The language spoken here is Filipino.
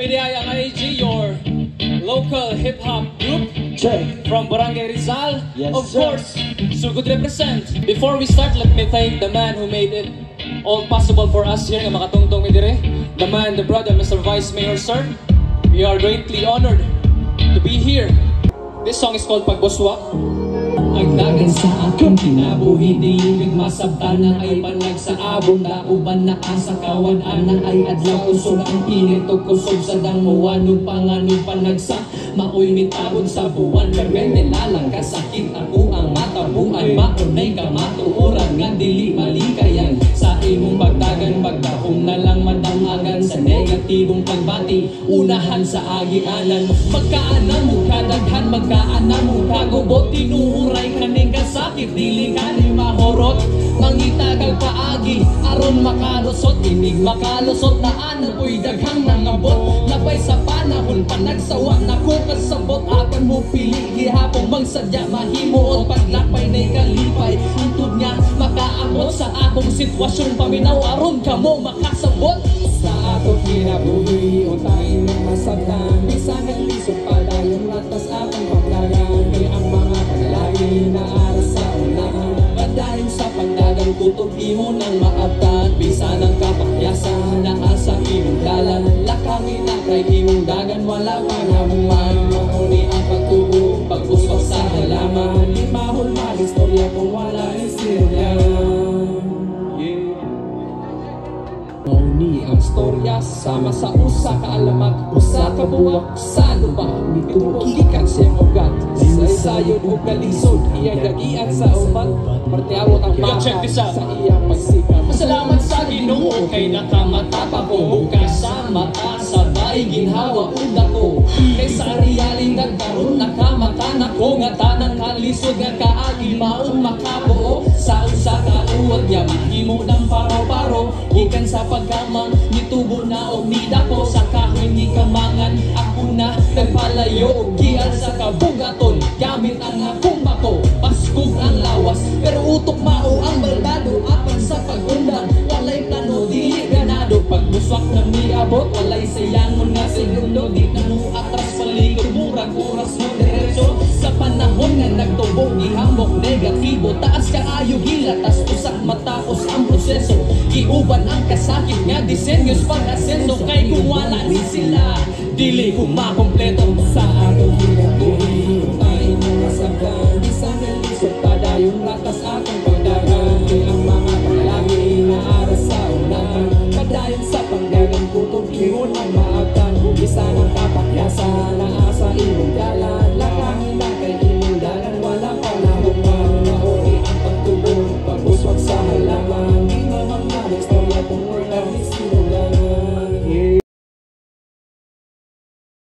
Bidayang AG, your local hip-hop group from Barangay Rizal. Yes, of sir. course, Sugod represent. Before we start, let me thank the man who made it all possible for us here nga makatungtong mi dire. The man, the brother, Mr. Vice Mayor, sir. We are greatly honored to be here. This song is called Pagbuswak. Agdagan sa akong kinabuhi, di ibig masabtan na ay panag sa abon. Dauban na ang sakawan, ana ay adlaw kusog ang init o kusog sa danguan. Panganong panagsa, maoy mitabon sa buwan. Permente lalang kasakit ako ang matabuan. Maunay ka matuoran, nga dili malikayan. Sa imong pagdagan, pagdahong na lang madangagan. Sa negatibong pagbati, unahan sa agianan. Magkaanang mo kadaghan, magkaanang mo kagubot. Tinuuray kaning kasakit, dili ka ni mahorot. Mangitagag paagi, aron makalusot. Inig makalusot na anapoy daghang nangabot. Labay sa panahon, panagsawa na ko kasabot. Apan mo pili, gihapong magsadya mahimo. At paglapay na'y kalipay, antod nga makaamot. Sa akong sitwasyon paminaw, aron ka mo makasabot. Sa ato kinabuhi, untay ng masabtan. Bisan naglisod pa dayong latas atong pagdagan. Kaya ang mga panalangin na aras sa unahan. Padayon sa pagdagan, tutok imo ng maabtan. Bisan ang kapakyasan na asa imong dalan. Lakangin na kay imong dagan, wala pa nga human. Mauni ang pagtubo, pag-uswak sa halaman. Di mahol istorya kung wala istorya. Mauni ang storya, sama sa usa ka alamat. Usa ka buwak sa lupa, nitugikan siya ugat. Sayod o kalisod, iyang gagian sa uban. Partiawot ang Check this out. sa iyang pagsikat. Pasalamat sa Ginoo kay nakamata pa ko. Bukas sa mata, sabay ginhawa uda ko. Kay sa realing nagkaroon, nakamata na ko. Nga tanang kalisod nga kaagi maong makabuo. Sa usa ka uwag niya, mahimo ng paro-paro. Gikan sa pagkamang, nitubo na o nidako. Sa kahoy ni kamangan, ako na nagpalayo. Giyan sa kabugaton, gamit ang akong bato. Paskog ang lawas, pero utok mao ang baldado. Apan sa pagundang, walay plano, dili ganado. Pagbuswak na miabot, walay sayangon nga segundo. Di na mo atras palikod, murag oras mo diretso. Sa panahon nga nagtubo, gihambok negatibo. Taas ka ayo gilatas, usak matapos ang proseso. Giuban ang kasakit nga disenyos pag-asenso. Kay kung wala ni sila, dili ko makompleto. Sa atong kinabuhi, untay ng masabtan. Bisan naglisod pa dayong latas atong pagdagan. Kaya ang mga panalangin na aras sa unahan. Padayon sa pagdagan, kutob ingon ang maabtan. Bisan ang kapakyasan na asa imong dalan. Lakangin na kay imong dalan, wala pa na human. Mauni ang pagtubo, pag-uswag sa halaman. Di mamang na istorya kung